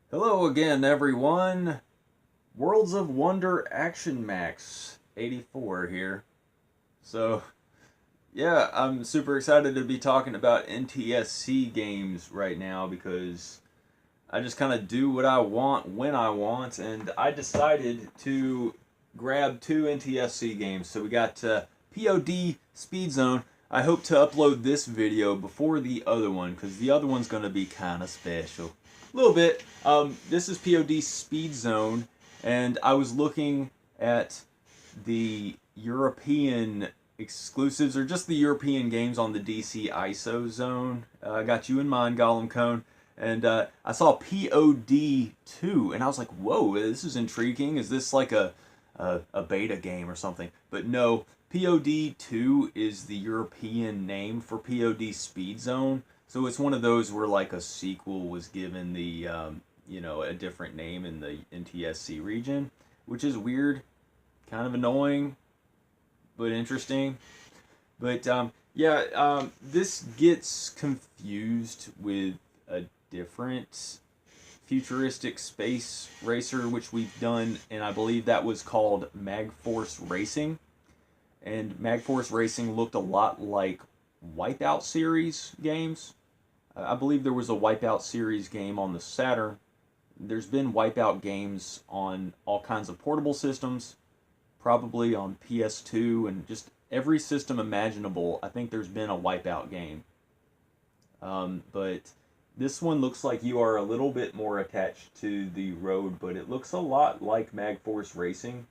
Hello again, everyone. Worlds of Wonder Action Max 84 here. So, yeah, I'm super excited to be talking about NTSC games right now because I just kind of do what I want when I want, and I decided to grab two NTSC games. So we got POD SpeedZone. I hope to upload this video before the other one because the other one's going to be kind of special. A little bit. This is POD SpeedZone, and I was looking at the European exclusives or just the European games on the DC ISO zone. I got you in mind, Gollum Cone. And I saw POD 2, and I was like, whoa, this is intriguing. Is this like a beta game or something? But no, POD 2 is the European name for POD Speed Zone. So it's one of those where like a sequel was given the, a different name in the NTSC region, which is weird, kind of annoying, but interesting. But this gets confused with a different futuristic space racer which we've done, and I believe that was called Magforce Racing. And Magforce Racing looked a lot like Wipeout series games. I believe there was a Wipeout series game on the Saturn. There's been Wipeout games on all kinds of portable systems, probably on PS2 and just every system imaginable. I think there's been a Wipeout game. But this one looks like you are a little bit more attached to the road, but it looks a lot like Magforce Racing.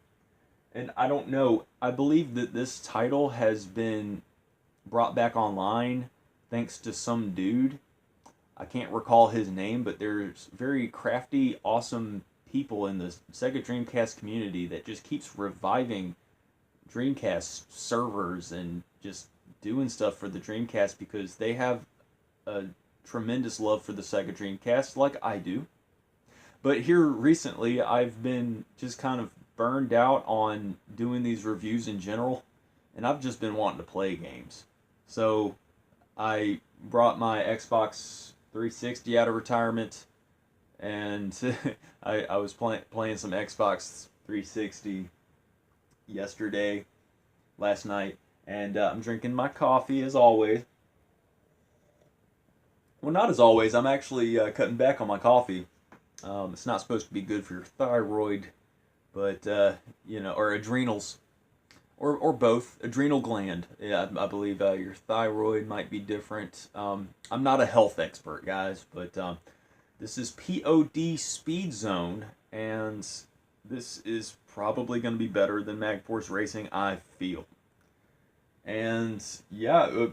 And I don't know, I believe that this title has been brought back online thanks to some dude. I can't recall his name, but there's very crafty, awesome people in the Sega Dreamcast community that just keeps reviving Dreamcast servers and just doing stuff for the Dreamcast because they have a tremendous love for the Sega Dreamcast like I do. But here recently, I've been just kind of burned out on doing these reviews in general, and I've just been wanting to play games. So I brought my Xbox 360 out of retirement, and I was playing some Xbox 360 last night, and I'm drinking my coffee as always. Well, not as always. I'm actually cutting back on my coffee. It's not supposed to be good for your thyroid, but or adrenals, or both. Adrenal gland. Yeah, I believe your thyroid might be different. I'm not a health expert, guys, but this is POD Speed Zone, and this is probably going to be better than Magforce Racing, I feel. And yeah,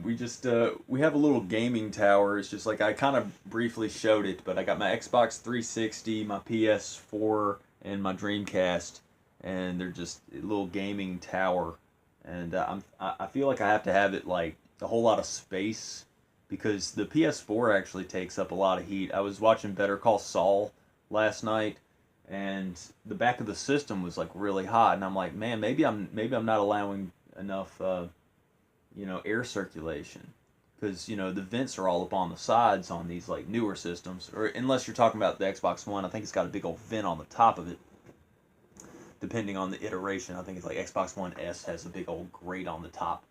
we have a little gaming tower. It's just like I kind of briefly showed it, but I got my Xbox 360, my PS4, and my Dreamcast, and they're just a little gaming tower. And I feel like I have to have it like a whole lot of space because the PS4 actually takes up a lot of heat. I was watching Better Call Saul last night, and the back of the system was like really hot, and I'm like, man, maybe I'm not allowing enough air circulation, because the vents are all up on the sides on these like newer systems, or unless you're talking about the Xbox One. I think it's got a big old vent on the top of it, depending on the iteration. I think it's like Xbox One S has a big old grate on the top.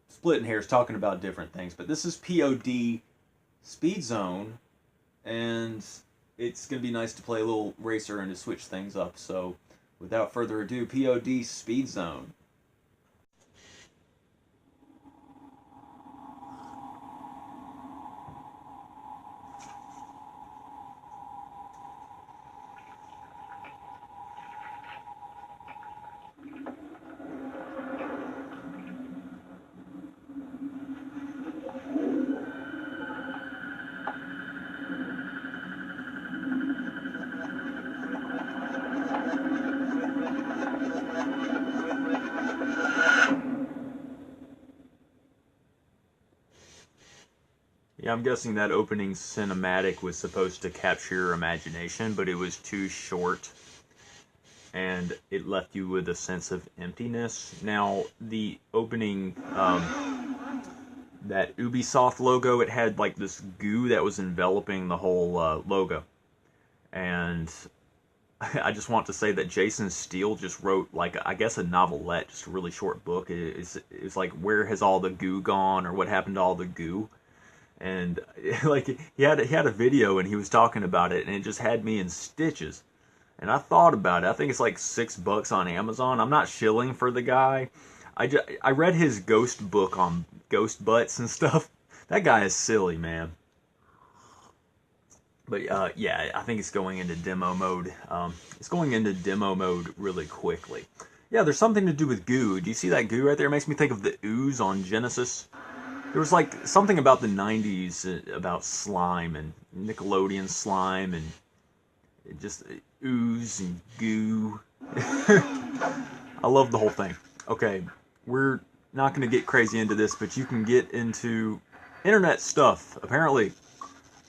Splitting hairs, talking about different things, but this is POD Speed Zone, and it's gonna be nice to play a little racer and to switch things up. So without further ado, POD Speed Zone. Yeah, I'm guessing that opening cinematic was supposed to capture your imagination, but it was too short, and it left you with a sense of emptiness. Now, the opening, that Ubisoft logo, it had like this goo that was enveloping the whole logo. And I just want to say that Jason Steele just wrote, like, I guess a novelette, just a really short book. It's like, where has all the goo gone, or what happened to all the goo? And like, he had a video and he was talking about it, and it just had me in stitches. And I thought about it. I think it's like $6 on Amazon. I'm not shilling for the guy. I read his ghost book on ghost butts and stuff. That guy is silly, man. But yeah, I think it's going into demo mode. It's going into demo mode really quickly. Yeah, there's something to do with goo. Do you see that goo right there? It makes me think of the ooze on Genesis. There was like something about the 90s about slime and Nickelodeon slime and just ooze and goo. I love the whole thing. Okay, we're not going to get crazy into this, but you can get into internet stuff, apparently.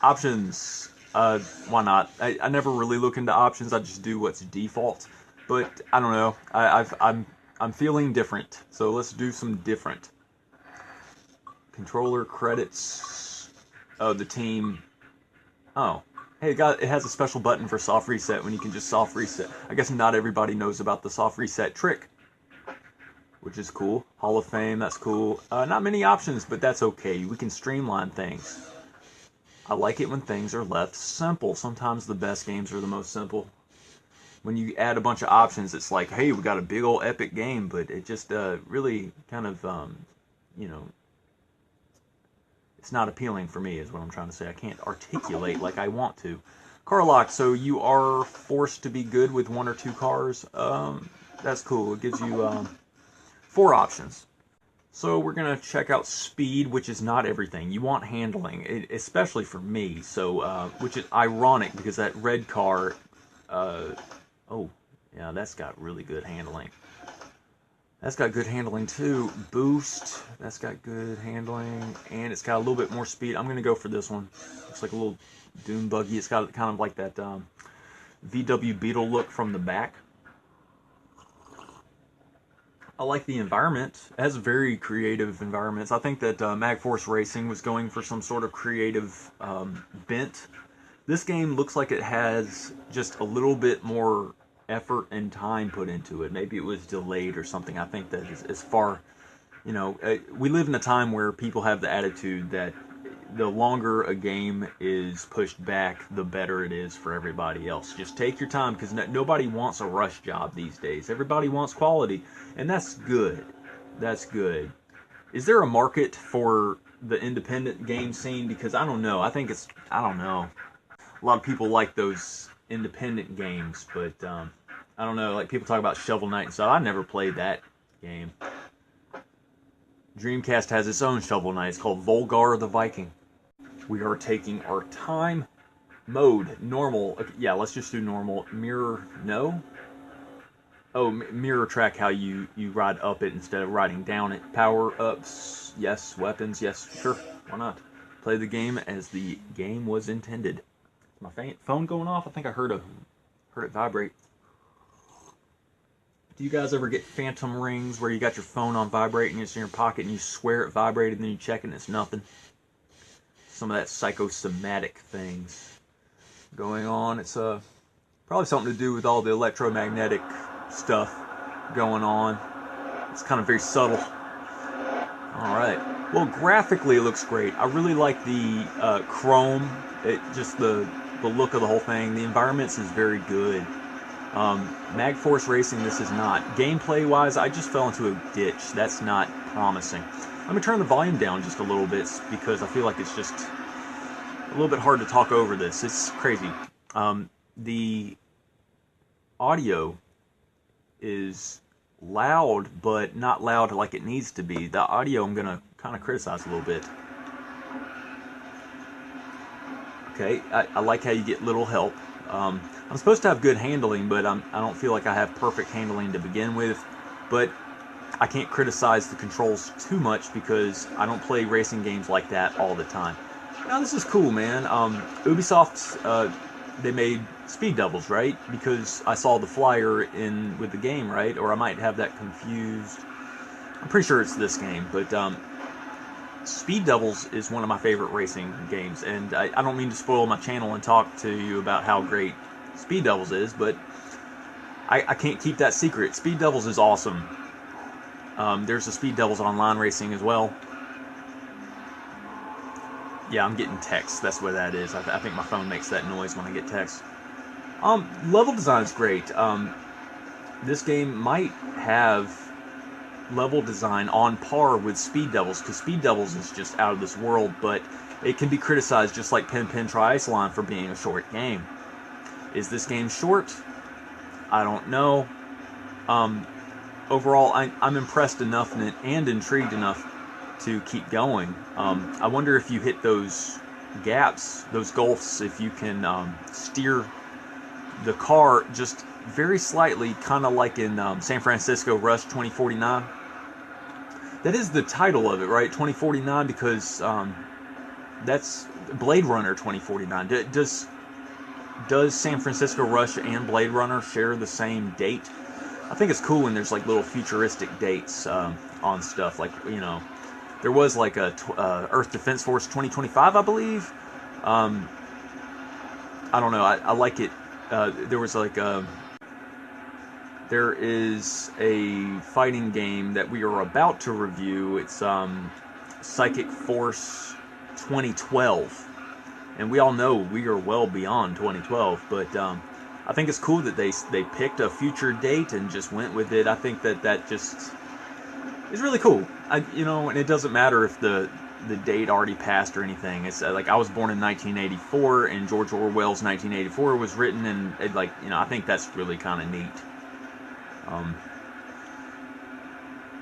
Options. Why not? I never really look into options. I just do what's default. But I don't know. I'm feeling different. So let's do some different. Controller credits. Oh, the team. Oh, hey, it has a special button for soft reset when you can just soft reset. I guess not everybody knows about the soft reset trick, which is cool. Hall of Fame, that's cool. Not many options, but that's okay. We can streamline things. I like it when things are left simple. Sometimes the best games are the most simple. When you add a bunch of options, it's like, hey, we got a big old epic game, but it just really kind of, you know, it's not appealing for me, is what I'm trying to say. I can't articulate like I want to. Car lock, so you are forced to be good with 1 or 2 cars. That's cool. It gives you 4 options. So we're going to check out speed, which is not everything. You want handling, especially for me. So, which is ironic because that red car, oh, yeah, that's got really good handling. That's got good handling too. Boost, that's got good handling, and it's got a little bit more speed. I'm going to go for this one. Looks like a little dune buggy. It's got kind of like that VW Beetle look from the back. I like the environment. It has very creative environments. I think that Magforce Racing was going for some sort of creative bent. This game looks like it has just a little bit more effort and time put into it. Maybe it was delayed or something. I think that as far, you know, we live in a time where people have the attitude that the longer a game is pushed back, the better it is for everybody else. Just take your time, because nobody wants a rush job these days. Everybody wants quality, and that's good. That's good. Is there a market for the independent game scene? Because I don't know. I don't know. A lot of people like those independent games, but I don't know. Like, people talk about Shovel Knight and stuff. I never played that game. Dreamcast has its own Shovel Knight. It's called Volgar the Viking. We are taking our time. Mode, normal. Okay, yeah, let's just do normal. Mirror, no? Oh, mirror track how you ride up it instead of riding down it. Power-ups, yes. Weapons, yes. Sure, why not? Play the game as the game was intended. Is my phone going off? I think I heard it vibrate. Do you guys ever get phantom rings where you got your phone on vibrate and it's in your pocket and you swear it vibrated and then you check it and it's nothing? Some of that psychosomatic things going on. It's probably something to do with all the electromagnetic stuff going on. It's kind of very subtle. Alright. Well, graphically it looks great. I really like the chrome. Just the look of the whole thing. The environments is very good. Magforce Racing, this is not. Gameplay-wise, I just fell into a ditch. That's not promising. Let me turn the volume down just a little bit, because I feel like it's just a little bit hard to talk over this. It's crazy. The audio is loud, but not loud like it needs to be. The audio I'm going to kind of criticize a little bit. Okay, I like how you get little help. I'm supposed to have good handling, but I don't feel like I have perfect handling to begin with. But I can't criticize the controls too much because I don't play racing games like that all the time. Now, this is cool, man. Ubisoft, they made Speed Devils, right? Because I saw the flyer in with the game, right? Or I might have that confused. I'm pretty sure it's this game, but Speed Devils is one of my favorite racing games, and I don't mean to spoil my channel and talk to you about how great Speed Devils is, but I can't keep that secret. Speed Devils is awesome. There's the Speed Devils online racing as well. Yeah, I'm getting text. That's what that is. I think my phone makes that noise when I get text. Level design is great. This game might have level design on par with Speed Devils, because Speed Devils is just out of this world, but it can be criticized just like Pin Pin Triathlon for being a short game. Is this game short? I don't know. Overall, I'm impressed enough and intrigued enough to keep going. I wonder if you hit those gaps, those gulfs, if you can steer the car just very slightly, kind of like in San Francisco Rush 2049. That is the title of it, right? 2049, because that's Blade Runner 2049. Does San Francisco Rush and Blade Runner share the same date? I think it's cool when there's like little futuristic dates on stuff. Like, you know, there was like a Earth Defense Force 2025, I believe. I don't know. I like it. There was like there is a fighting game that we are about to review. It's Psychic Force 2012, and we all know we are well beyond 2012. But I think it's cool that they picked a future date and just went with it. I think that just is really cool. You know, and it doesn't matter if the date already passed or anything. It's like I was born in 1984, and George Orwell's 1984 was written, and it, like, you know, I think that's really kind of neat.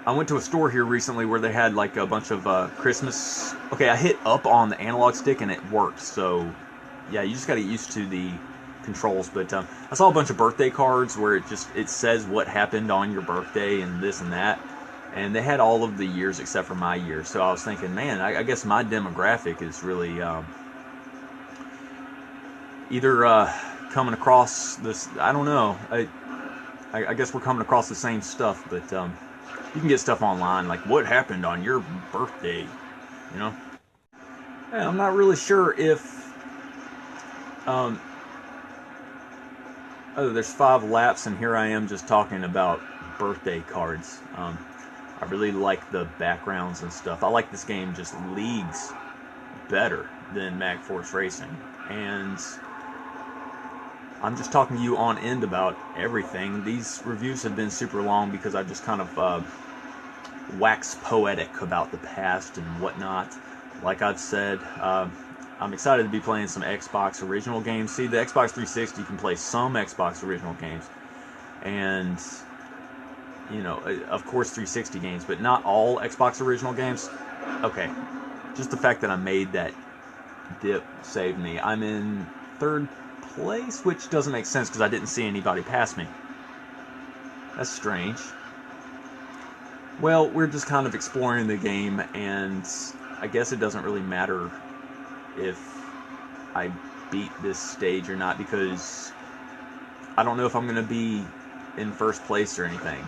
I went to a store here recently where they had like a bunch of Christmas. Okay, I hit up on the analog stick and it worked. So yeah, you just got to get used to the controls. But I saw a bunch of birthday cards where it says what happened on your birthday and this and that. And they had all of the years except for my year. So I was thinking, man, I guess my demographic is really either coming across this. I don't know. I guess we're coming across the same stuff, but you can get stuff online like what happened on your birthday, you know. And I'm not really sure if oh, there's 5 laps, and here I am just talking about birthday cards. I really like the backgrounds and stuff. I like this game just leagues better than Magforce Racing, and I'm just talking to you on end about everything. These reviews have been super long because I just kind of wax poetic about the past and whatnot. Like I've said, I'm excited to be playing some Xbox original games. See, the Xbox 360 can play some Xbox original games, and you know, of course 360 games, but not all Xbox original games. Okay, just the fact that I made that dip saved me. I'm in 3rd place, which doesn't make sense because I didn't see anybody pass me. That's strange. Well, we're just kind of exploring the game, and I guess it doesn't really matter if I beat this stage or not, because I don't know if I'm going to be in 1st place or anything.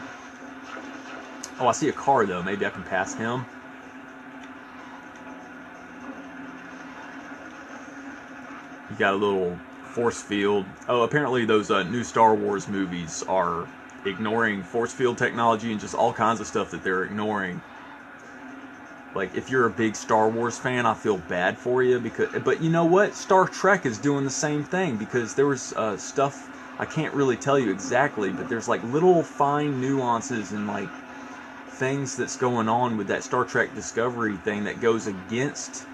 Oh, I see a car, though. Maybe I can pass him. You got a little force field. Oh, apparently those new Star Wars movies are ignoring force field technology and just all kinds of stuff that they're ignoring. Like, if you're a big Star Wars fan, I feel bad for you, but you know what? Star Trek is doing the same thing, because there was stuff, I can't really tell you exactly, but there's like little fine nuances and like things that's going on with that Star Trek Discovery thing that goes against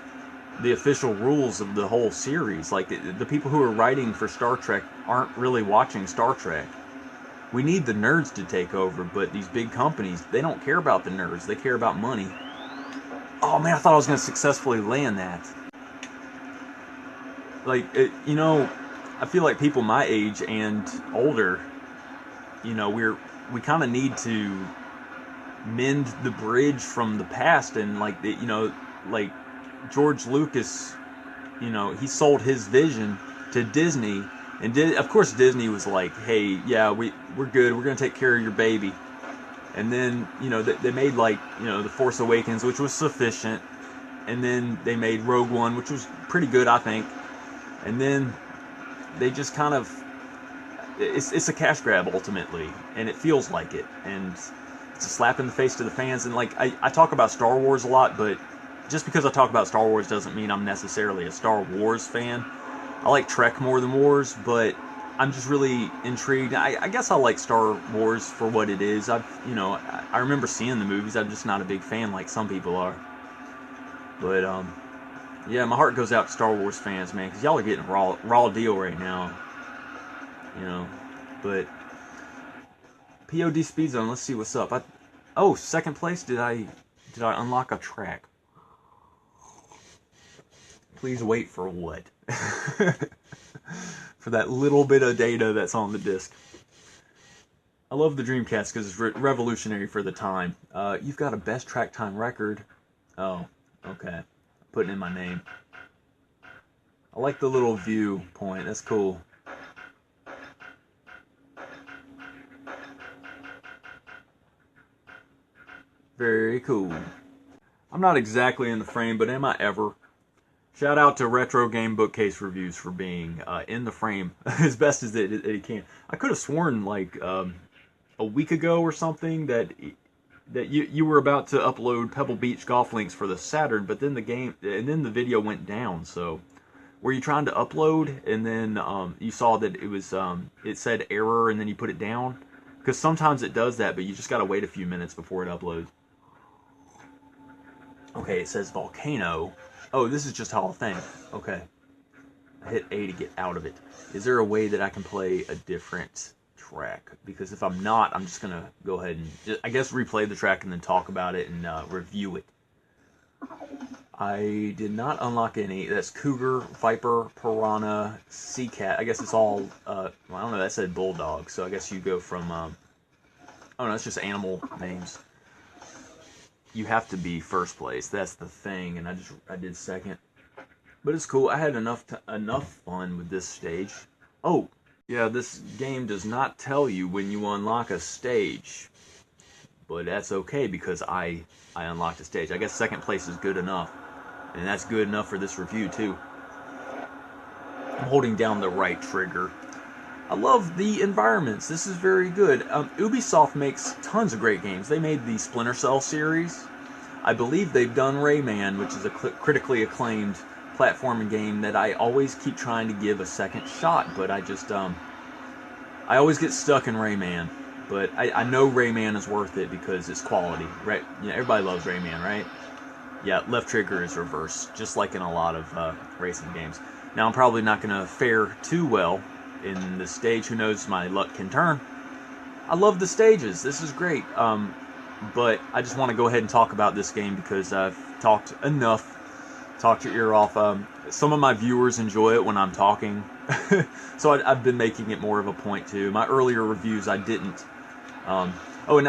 the official rules of the whole series. Like, the people who are writing for Star Trek aren't really watching Star Trek. We need the nerds to take over, but these big companies, they don't care about the nerds. They care about money. Oh man, I thought I was going to successfully land that. Like, you know, I feel like people my age and older, you know, we kind of need to mend the bridge from the past, and like, you know, like George Lucas, you know, he sold his vision to Disney, and of course Disney was like, hey, yeah, we're good, we're going to take care of your baby. And then, you know, they made, like, you know, The Force Awakens, which was sufficient, and then they made Rogue One, which was pretty good, I think. And then they just kind of it's a cash grab ultimately, and it feels like it, and it's a slap in the face to the fans. And like I talk about Star Wars a lot, but just because I talk about Star Wars doesn't mean I'm necessarily a Star Wars fan. I like Trek more than Wars, but I'm just really intrigued. I guess I like Star Wars for what it is. I remember seeing the movies. I'm just not a big fan like some people are. But yeah, my heart goes out to Star Wars fans, man, because y'all are getting a raw deal right now. But POD SpeedZone. Let's see what's up. Second place. Did I unlock a track? Please wait for what? For that little bit of data that's on the disc. I love the Dreamcast because it's revolutionary for the time. You've got a best track time record. Oh, okay. Putting in my name. I like the little view point. That's cool. Very cool. I'm not exactly in the frame, but am I ever? Shout out to Retro Game Bookcase Reviews for being in the frame as best as it can. I could have sworn like a week ago or something that you were about to upload Pebble Beach golf links for the Saturn, but then the video went down. So were you trying to upload and then you saw that it said error and then you put it down? Because sometimes it does that, but you just gotta wait a few minutes before it uploads. Okay, it says volcano. Oh, this is just Hall of Fame. Okay. I hit A to get out of it. Is there a way that I can play a different track? Because if I'm not, I'm just going to go ahead and, I guess, replay the track and then talk about it and review it. I did not unlock any. That's Cougar, Viper, Piranha, Sea Cat. I guess it's all, well, I don't know, that said Bulldog. So I guess you go from, oh no, it's just animal names. You have to be first place. That's the thing, and I did second. But it's cool. I had enough fun with this stage. Oh, yeah, this game does not tell you when you unlock a stage. But that's okay because I unlocked a stage. I guess second place is good enough. And that's good enough for this review too. I'm holding down the right trigger. I love the environments. This is very good. Ubisoft makes tons of great games. They made the Splinter Cell series. I believe they've done Rayman, which is a critically acclaimed platforming game that I always keep trying to give a second shot, but I just, I always get stuck in Rayman. But I know Rayman is worth it because it's quality, right? Yeah, everybody loves Rayman, right? Yeah, left trigger is reverse, just like in a lot of racing games. Now, I'm probably not going to fare too well in the stage. Who knows, my luck can turn. I love the stages. This is great. But I just want to go ahead and talk about this game because I've talked enough. Talked your ear off. Some of my viewers enjoy it when I'm talking. So I've been making it more of a point too. My earlier reviews I didn't. And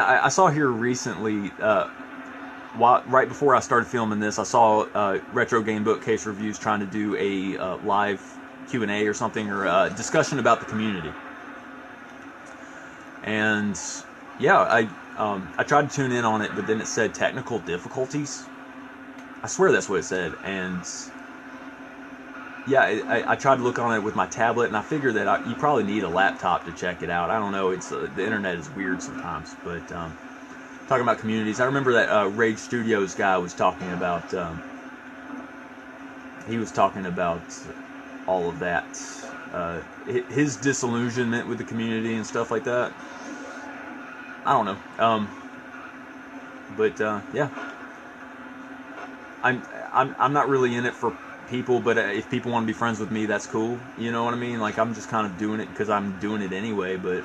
I saw here recently, right before I started filming this, I saw Retro Game Bookcase Reviews trying to do a live Q&A or something, or a discussion about the community. And yeah, I tried to tune in on it, but then it said technical difficulties. I swear that's what it said. And yeah, I tried to look on it with my tablet, and I figured that you probably need a laptop to check it out. I don't know. It's the internet is weird sometimes. But talking about communities, I remember that Rage Studios guy was talking about. He was talking about all of that, his disillusionment with the community and stuff like that. I don't know, but yeah, I'm not really in it for people, but if people want to be friends with me, that's cool. You know what I mean? Like, I'm just kind of doing it because I'm doing it anyway. But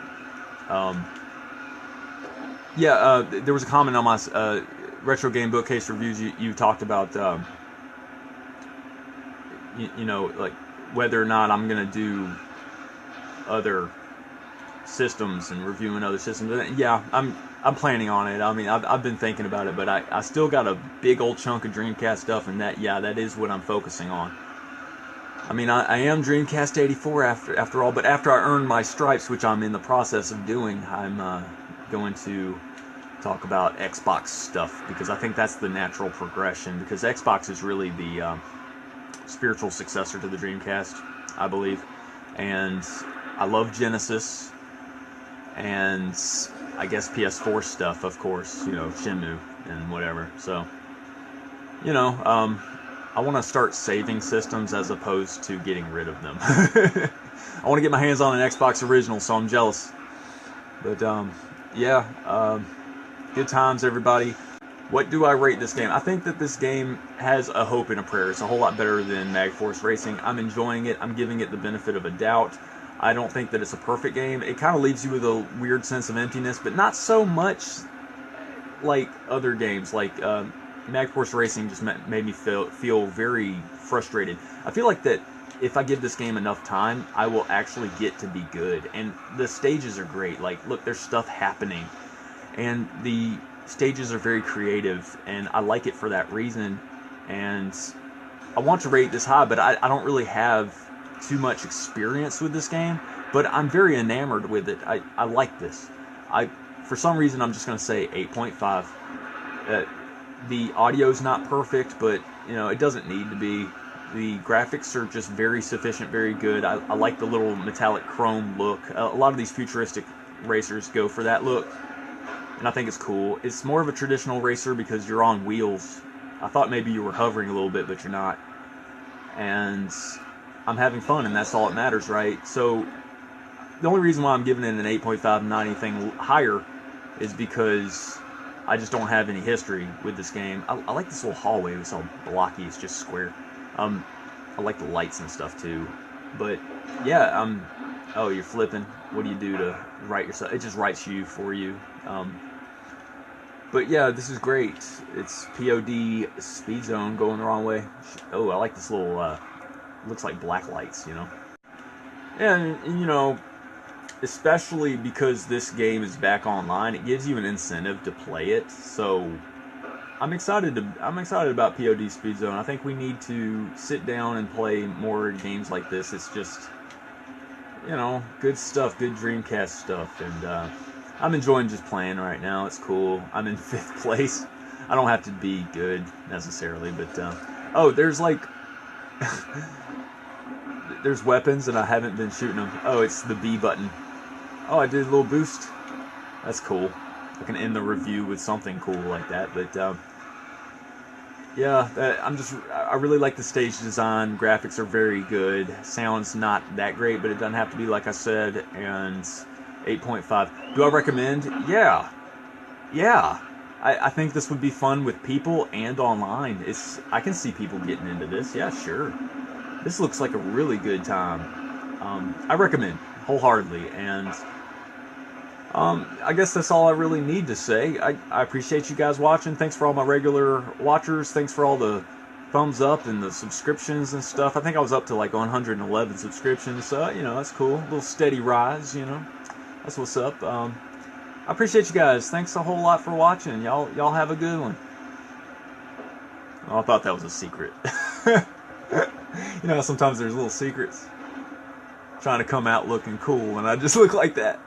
yeah, there was a comment on my Retro Game Bookcase Reviews. You talked about you know, like whether or not I'm gonna do other systems and reviewing other systems. And yeah, I'm planning on it. I mean, I've been thinking about it, but I still got a big old chunk of Dreamcast stuff, and that is what I'm focusing on. I mean, I am Dreamcast 84 after all, but after I earn my stripes, which I'm in the process of doing, I'm going to talk about Xbox stuff, because I think that's the natural progression, because Xbox is really the spiritual successor to the Dreamcast, I believe. And I love Genesis, and I guess PS4 stuff, of course, you know, Shenmue and whatever. So, you know, I want to start saving systems as opposed to getting rid of them. I want to get my hands on an Xbox original, so I'm jealous. But, yeah, good times, everybody. What do I rate this game? I think that this game has a hope and a prayer. It's a whole lot better than Magforce Racing. I'm enjoying it. I'm giving it the benefit of a doubt. I don't think that it's a perfect game. It kind of leaves you with a weird sense of emptiness, but not so much like other games. Like Magforce Racing just made me feel very frustrated. I feel like that if I give this game enough time, I will actually get to be good. And the stages are great. Like, look, there's stuff happening. And the stages are very creative, and I like it for that reason. And I want to rate this high, but I don't really have too much experience with this game, but I'm very enamored with it. I like this. For some reason, I'm just going to say 8.5. The audio's not perfect, but you know, it doesn't need to be. The graphics are just very sufficient, very good. I like the little metallic chrome look. A lot of these futuristic racers go for that look, and I think it's cool. It's more of a traditional racer because you're on wheels. I thought maybe you were hovering a little bit, but you're not. And I'm having fun, and that's all that matters, right? So the only reason why I'm giving it an 8.5 and not anything higher is because I just don't have any history with this game. I like this little hallway. It's all blocky. It's just square. I like the lights and stuff too. But yeah, oh, you're flipping. What do you do to write yourself? It just writes you for you. But yeah, this is great. It's POD SpeedZone going the wrong way. Oh, I like this little, looks like black lights, you know. And, you know, especially because this game is back online, it gives you an incentive to play it. So I'm excited about POD SpeedZone. I think we need to sit down and play more games like this. It's just, you know, good stuff, good Dreamcast stuff, and I'm enjoying just playing right now. It's cool. I'm in 5th place. I don't have to be good necessarily, but oh, there's like there's weapons and I haven't been shooting them. Oh, it's the B button. Oh, I did a little boost. That's cool. I can end the review with something cool like that, but yeah, I really like the stage design. Graphics are very good. Sound's not that great, but it doesn't have to be, like I said. And 8.5. Do I recommend? Yeah. I think this would be fun with people and online. I can see people getting into this. Yeah, sure. This looks like a really good time. I recommend wholeheartedly, and I guess that's all I really need to say. I appreciate you guys watching. Thanks for all my regular watchers. Thanks for all the thumbs up and the subscriptions and stuff. I think I was up to like 111 subscriptions, so, you know, that's cool. A little steady rise, you know. That's what's up. I appreciate you guys. Thanks a whole lot for watching. Y'all have a good one. Oh, I thought that was a secret. You know, sometimes there's little secrets. Trying to come out looking cool, and I just look like that.